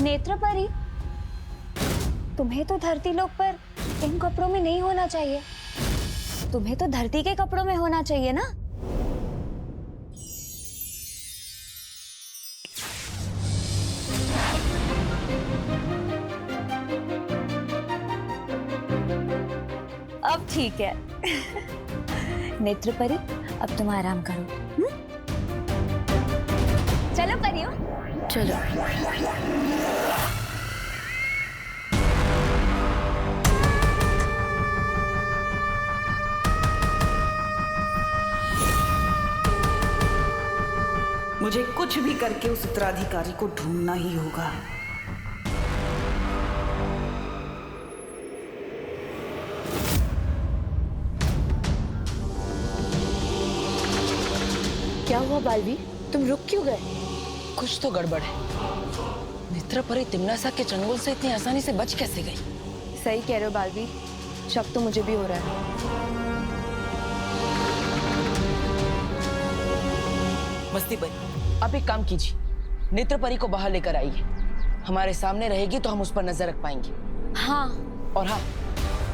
नेत्रपरी, तुम्हें तो धरती लोक पर इन कपड़ों में नहीं होना चाहिए। तुम्हें तो धरती के कपड़ों में होना चाहिए ना। अब ठीक है। नेत्रपरी, अब तुम आराम करो। चलो परियो, चलो। मुझे कुछ भी करके उस उत्तराधिकारी को ढूंढना ही होगा। क्या हुआ बालवीर, तुम रुक क्यों गए? कुछ तो गड़बड़ है। नेत्रपरी तिम्नासा के चंगुल से इतनी आसानी से बच कैसे गई? सही कह रहे हो बालवीर, शक तो मुझे भी हो रहा है। मस्ती भाई, आप एक काम कीजिए, नेत्रपरी को बाहर लेकर आइए। हमारे सामने रहेगी तो हम उस पर नजर रख पाएंगे। हाँ, और हाँ,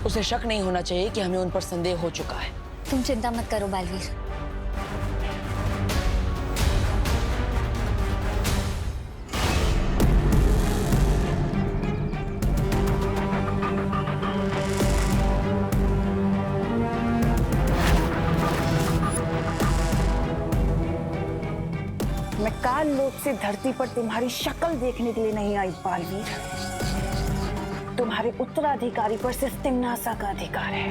उसे शक नहीं होना चाहिए कि हमें उन पर संदेह हो चुका है। तुम चिंता मत करो बालवीर। मैं काल लोक से धरती पर तुम्हारी शक्ल देखने के लिए नहीं आई बालवीर। तुम्हारे उत्तराधिकारी पर सिर्फ तिम्नासा का अधिकार है।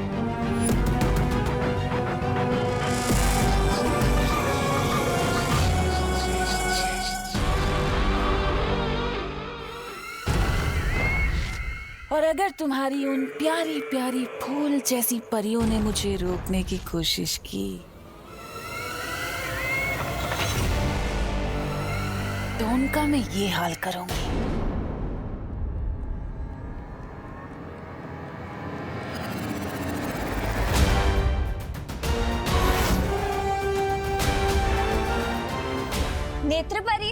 और अगर तुम्हारी उन प्यारी प्यारी फूल जैसी परियों ने मुझे रोकने की कोशिश की तो उनका मैं ये हाल करूंगी। नेत्रपरी,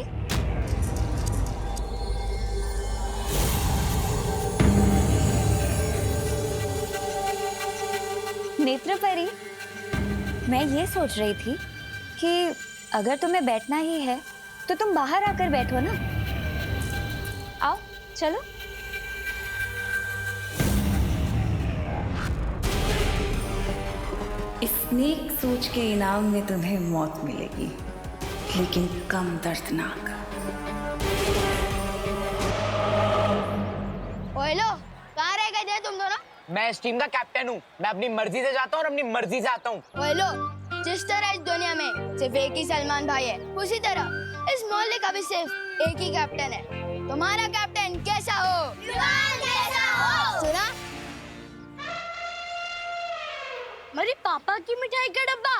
नेत्रपरी, मैं ये सोच रही थी कि अगर तुम्हें बैठना ही है तो तुम बाहर आकर बैठो ना। आओ, चलो। इस नेक सोच के इनाम में तुम्हें मौत मिलेगी, लेकिन कम दर्दनाक। ओएलो, कहाँ रह गए थे तुम दोनों? मैं इस टीम का कैप्टन हूँ। मैं अपनी मर्जी से जाता हूँ और अपनी मर्जी से आता हूँ। ओएलो, जिस तरह इस दुनिया में सिर्फ एक ही सलमान भाई है, उसी तरह इस मोहल्ले का भी सिर्फ एक ही कैप्टन है। तुम्हारा कैप्टन कैसा हो? जैसा हो। सुना? मेरे पापा की मिठाई का डब्बा।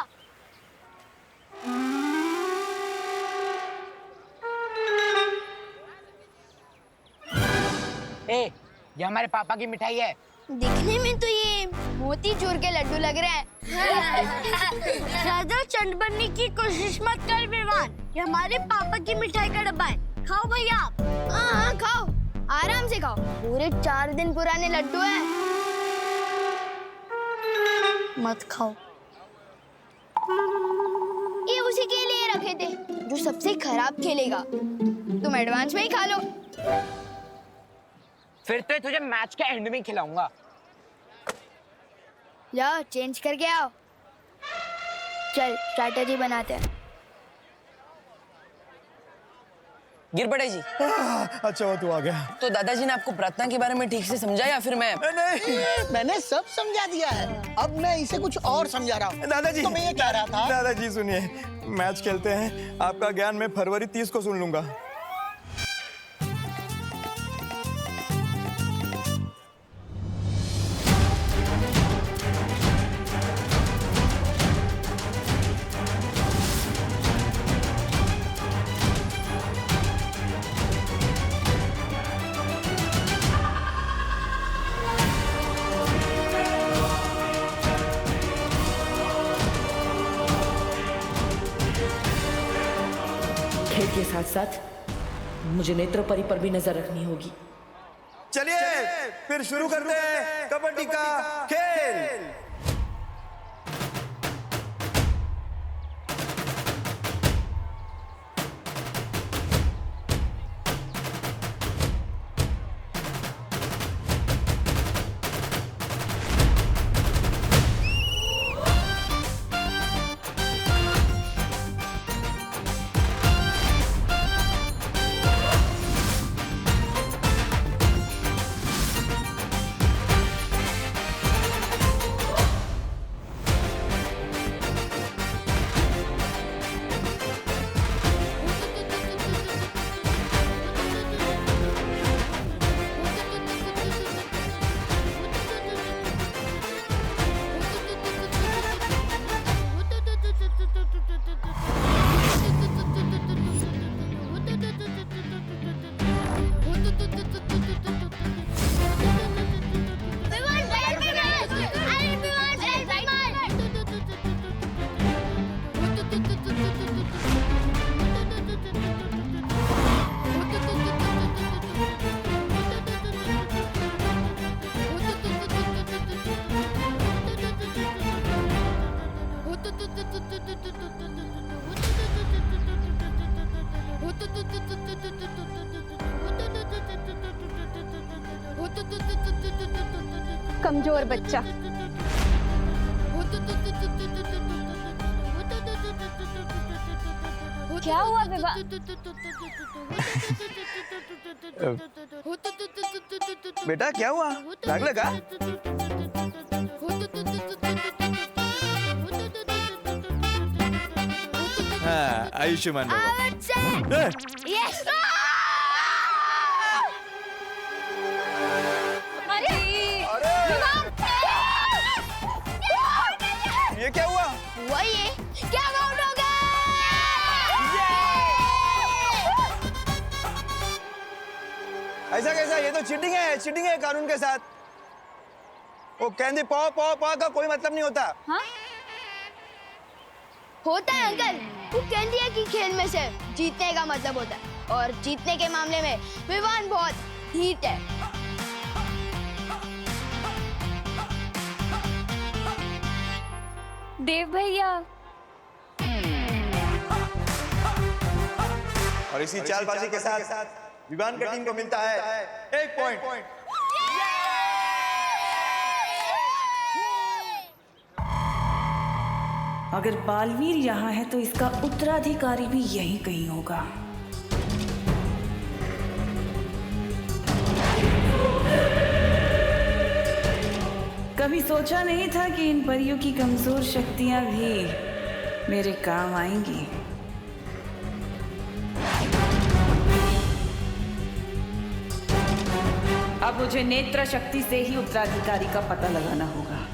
ए, ये हमारे पापा की मिठाई है। दिखने में तो ये मोती चूर के लड्डू लग रहे हैं। ज्यादा चंड बनने की कोशिश मत कर विवान, ये हमारे पापा की मिठाई का डब्बा है। खाओ भैया। हाँ हाँ खाओ, आराम से खाओ, पूरे 4 दिन पुराने लड्डू हैं। मत खाओ, ये उसी के लिए रखे थे जो सबसे खराब खेलेगा। तुम एडवांस में ही खा लो। फिर तो तुझे मैच के एंड में खिलाऊंगा। जाओ चेंज करके आओ। चल स्ट्रैटेजी बनाते हैं। गिरबड़े जी। अच्छा वो तू आ गया। तो दादाजी ने आपको प्रार्थना के बारे में ठीक से समझा या फिर मैं? नहीं मैंने सब समझा दिया है, अब मैं इसे कुछ और समझा रहा हूँ। दादाजी, तो मैं ये कह रहा था। दादाजी सुनिए, मैच खेलते हैं, आपका ज्ञान मैं फरवरी 30 को सुन लूंगा। खेल के साथ साथ मुझे नेत्र परी पर भी नजर रखनी होगी। चलिए फिर शुरू करते हैं कबड्डी का खेल। कमजोर बच्चा। क्या हुआ विवाह? बेटा क्या हुआ, राग लगा? हाँ, आयुष्मान भव। यस ये क्या हुआ? वही है क्या आउट हो गए। ऐसा कैसा? ये तो चीटिंग है कानून के साथ। वो कहती पौ पौ पौ का कोई मतलब नहीं होता। हाँ? होता है अंकल, वो कहती है कि खेल में से जीतने का मतलब होता है, और जीतने के मामले में विवान बहुत ढीठ है। देव भैया, और इसी चालबाजी के साथ विवान का टीम को मिलता है 1 पॉइंट। अगर बालवीर यहाँ है तो इसका उत्तराधिकारी भी यहीं कहीं होगा। कभी सोचा नहीं था कि इन परियों की कमजोर शक्तियां भी मेरे काम आएंगी। अब मुझे नेत्र शक्ति से ही उत्तराधिकारी का पता लगाना होगा।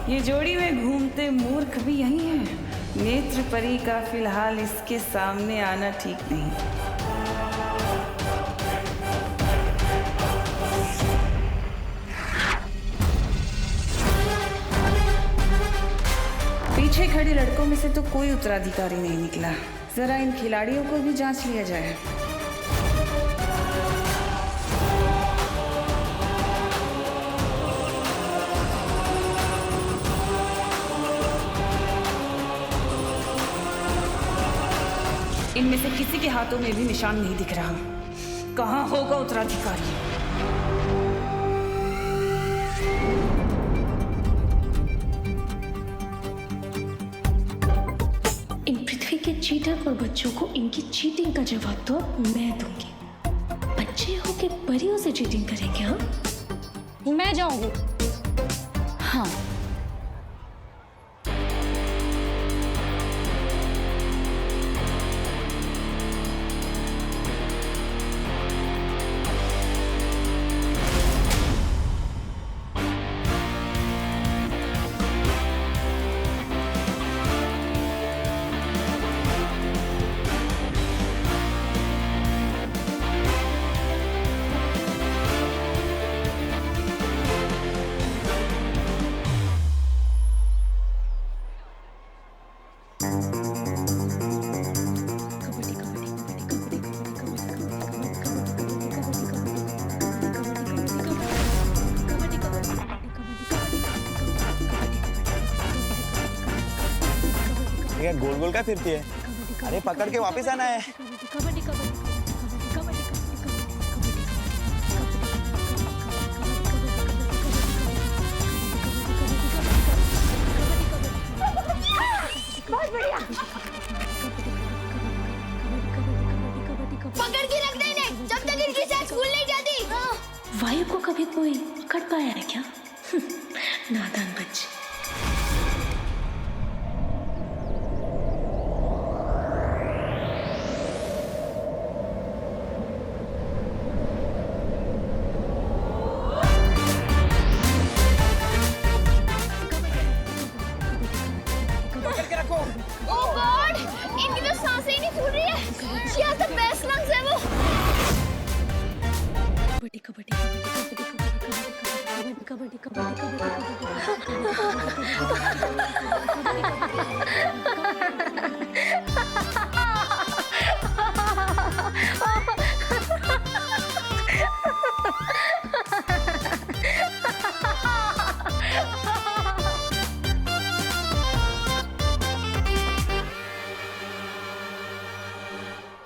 ये जोड़ी में घूमते मूर्ख भी यही है। नेत्र परी का फिलहाल इसके सामने आना ठीक नहीं। पीछे खड़े लड़कों में से तो कोई उत्तराधिकारी नहीं निकला। जरा इन खिलाड़ियों को भी जांच लिया जाए। इनमें से किसी के हाथों में भी निशान नहीं दिख रहा। कहाँ होगा उत्तराधिकारी? इन पृथ्वी के चीटर और बच्चों को इनकी चीटिंग का जवाब तो मैं दूंगी। बच्चे हो के परियों से चीटिंग करेंगे? हाँ, मैं जाऊंगी। हाँ, क्या गोल गोल का फिरती है? अरे पकड़ के वापस आना है। बहुत बढ़िया। पकड़ के रख देने जब तक इनकी साथ स्कूल नहीं जाती। वायु को कभी कोई पकड़ पाया है क्या? नादान बच्चे। ओह गॉड, इनकी तो सांसें ही नहीं छूट रही है। She has the best lungs ever.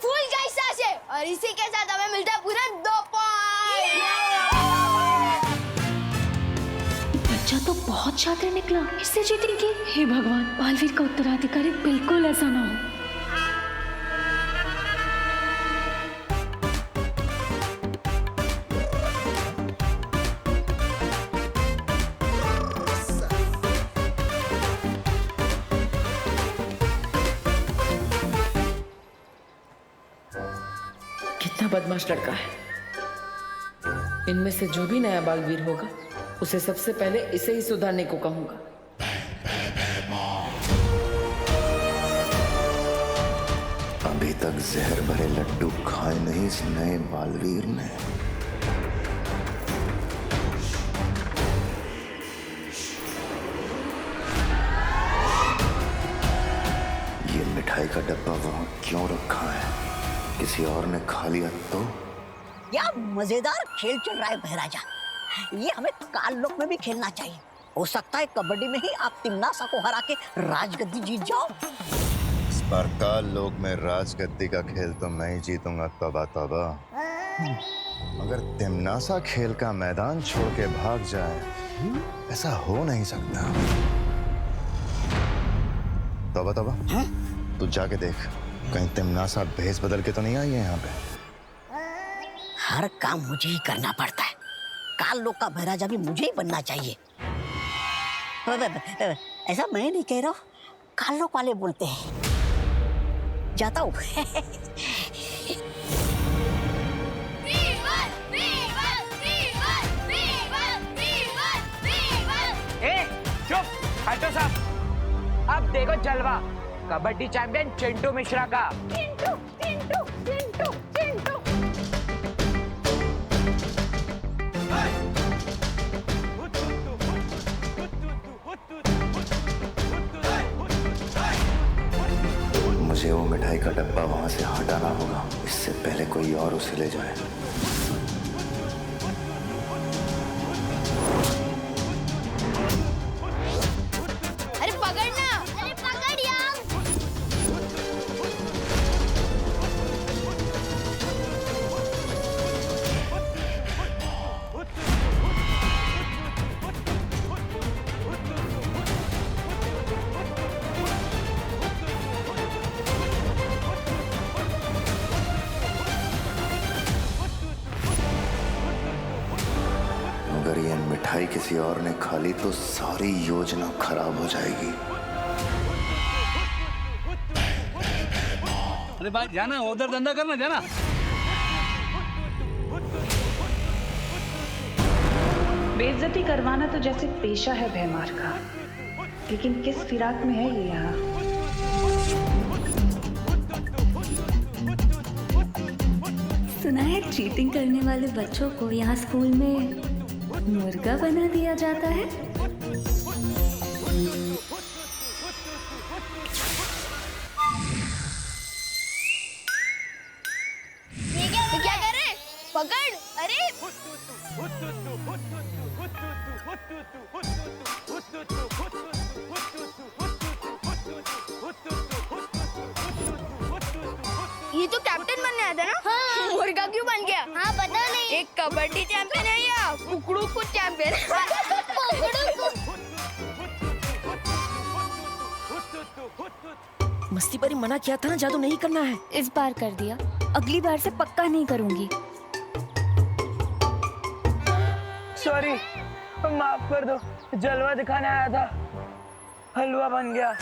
Full guys सांसें और इसी के साथ हमें मिलता है पूरा 2 पॉइंट। बच्चा तो बहुत शातिर निकला, इससे जीतेंगे। हे भगवान, बालवीर का उत्तराधिकारी बिल्कुल ऐसा ना हो। कितना बदमाश लड़का है। इनमें से जो भी नया बालवीर होगा उसे सबसे पहले इसे ही सुधारने को कहूंगा। अभी तक जहर भरे लड्डू खाए नहीं इस नए बालवीर ने। ये मिठाई का डब्बा वहां क्यों रखा है? किसी और ने खा लिया तो? क्या मजेदार खेल चल रहा है बहराजा। ये हमें काल लोक में भी खेलना चाहिए। हो सकता है कबड्डी में ही आप तिम्नासा को हरा के राजगद्दी जीत जाओ। इस बार काल लोक में राजगद्दी का खेल तो मैं ही जीतूंगा। तौबा तौबा। अगर तिम्नासा खेल का मैदान छोड़ के भाग जाए, ऐसा हो नहीं सकता। तौबा तौबा, तू जाके देख कहीं तिम्नासा भेस बदल के तो नहीं आई है यहाँ पे। हर काम मुझे ही करना पड़ता है। काल लोक का बहराजा भी मुझे ही बनना चाहिए। ऐसा मैं नहीं कह रहा हूँ, काल लोक वाले बोलते हैं। जाता हूँ। चुप, हटो साहब। अब देखो जलवा कबड्डी चैंपियन चिंटू मिश्रा का। चिंटू, चिंटू, चिंटू, चिंटू। मुझे वो मिठाई का डब्बा वहां से हटाना होगा, इससे पहले कोई और उसे ले जाए। अरे पकड़ना, अरे पकड़ यार। अगर ये मिठाई किसी और ने खा ली तो सारी योजना खराब हो जाएगी। अरे भाई जाना, उधर धंधा करना, जाना। बेइज्जती करवाना तो जैसे पेशा है भैमार का, लेकिन किस फिराक में है ये यहाँ। सुना है चीटिंग करने वाले बच्चों को यहाँ स्कूल में मुर्गा बना दिया जाता है। ये क्या कर रहे? पकड़, अरे ये तो कैप्टन बनने आया था ना? हाँ। मुर्गा क्यों बन गया? हाँ पता नहीं। एक कबड्डी चैंपियन है या कुकड़ू कुछ चैंपियन? मस्ती परी मना किया था ना, जादू नहीं करना है। इस बार कर दिया, अगली बार से पक्का नहीं करूंगी। सॉरी, माफ कर दो, जलवा दिखाने आया था, हलवा बन गया।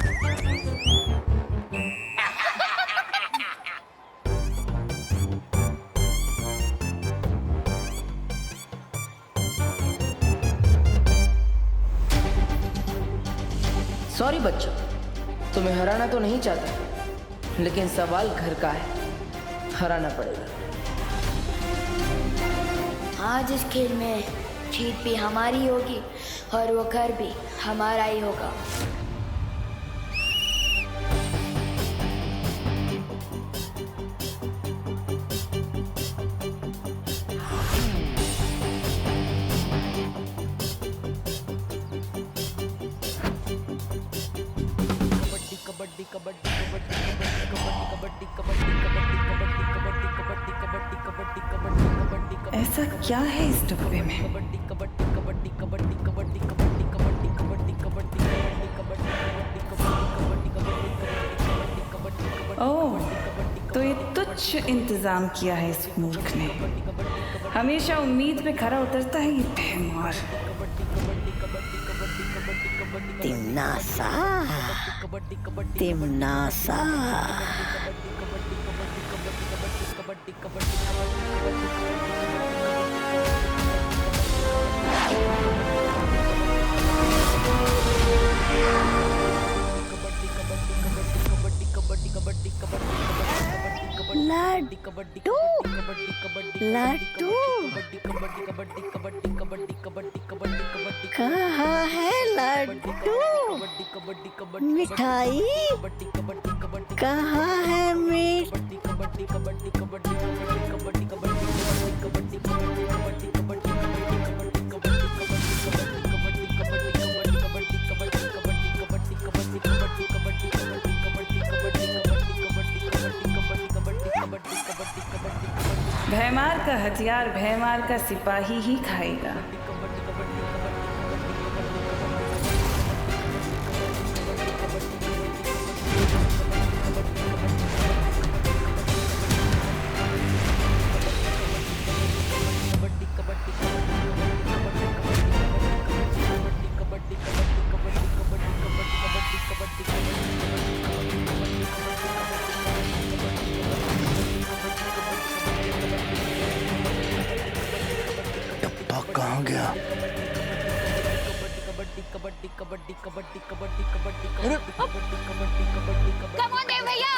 सॉरी बच्चों, तुम्हें हराना तो नहीं चाहता, लेकिन सवाल घर का है, हराना पड़ेगा। आज इस खेल में जीत भी हमारी होगी और वो घर भी हमारा ही होगा। ऐसा क्या है इस डब्बे में? ओह, तो ये तुच्छ इंतजाम किया है इस मूर्ख ने। हमेशा उम्मीद पे खरा उतरता है ये भैंमार। तिमनासा, तिमनासा। लड्डू, लड्डू कहाँ है लड्डू? मिठाई कहाँ है? भैमार का हथियार भैमार का सिपाही ही खाएगा। कहाँ गया? Come on, देव भैया।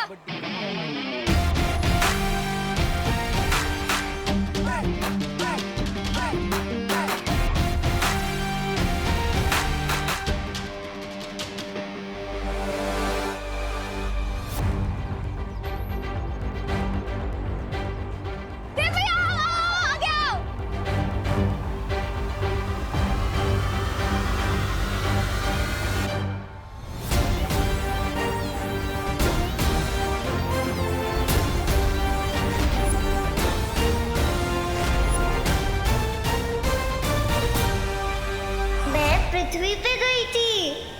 पृथ्वी पे गई थी,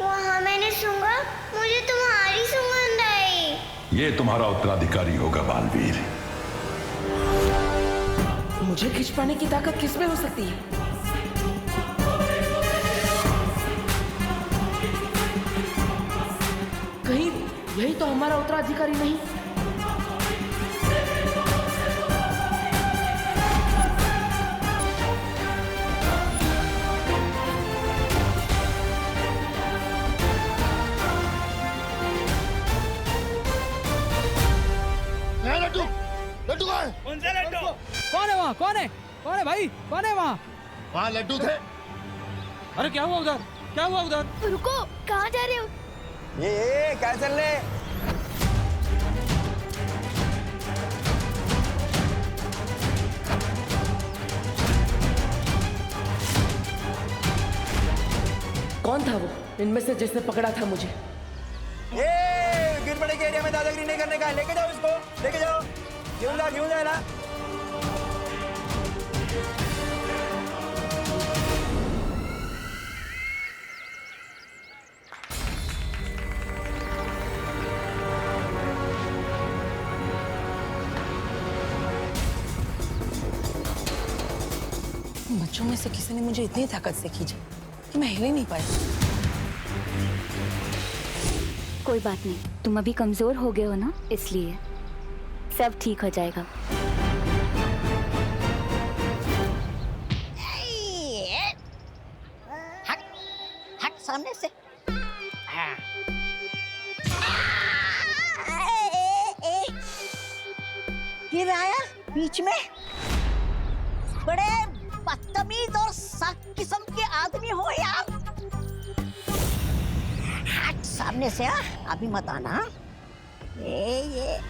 वहाँ मैंने सूंघा, मुझे तुम्हारी सुगंध आई। ये तुम्हारा उत्तराधिकारी होगा बालवीर। मुझे खींच पाने की ताकत किसमें हो सकती है? कहीं यही तो हमारा उत्तराधिकारी नहीं? लड्डू कहाँ है? कौन सा लड्डू? कौन है वहाँ? कौन है? कौन है भाई? कौन है वहाँ? वहाँ लड्डू थे। अरे क्या हुआ उधर? क्या हुआ उधर? रुको, कहाँ जा रहे हो? ये क्या चल रहे? कौन था वो इनमें से जिसने पकड़ा था मुझे? ये घेऊन जा ना. बच्चों में से किसी ने मुझे इतनी ताकत से खींचा कि मैं हिल ही नहीं पाया. कोई बात नहीं, तुम अभी कमजोर हो गए हो ना, इसलिए सब ठीक हो जाएगा. हट हट सामने से. फिर आया बीच में. बड़े बदतमीज और सख्त किस्म के आदमी हो यार. हट सामने से. अभी मत आना. ये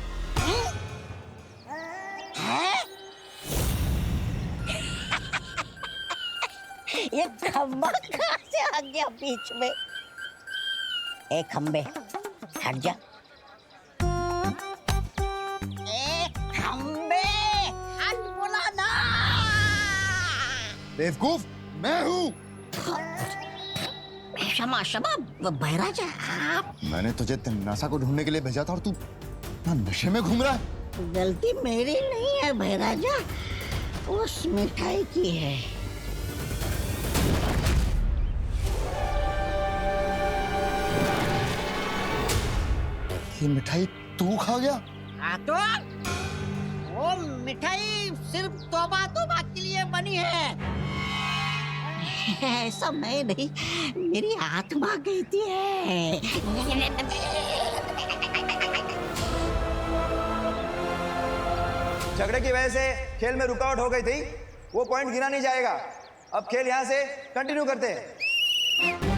ये खंबा कहाँ से आ गया बीच में? ए खंबे हट जा. ए खंबे हट बोला ना. बेवकूफ मैं हूँ. क्षमा क्षमा बहराजा. आप मैंने तुझे तिमनासा को ढूंढने के लिए भेजा था और तू नशे में घूम रहा है. गलती मेरी नहीं है बहराजा, उस मिठाई की है. ये मिठाई तू खा गया? हाँ तो वो मिठाई सिर्फ तौबा तौबा के लिए बनी है. ऐसा मैं नहीं, मेरी आत्मा कहती है. झगड़े की वजह से खेल में रुकावट हो गई थी, वो पॉइंट गिना नहीं जाएगा. अब खेल यहाँ से कंटिन्यू करते हैं.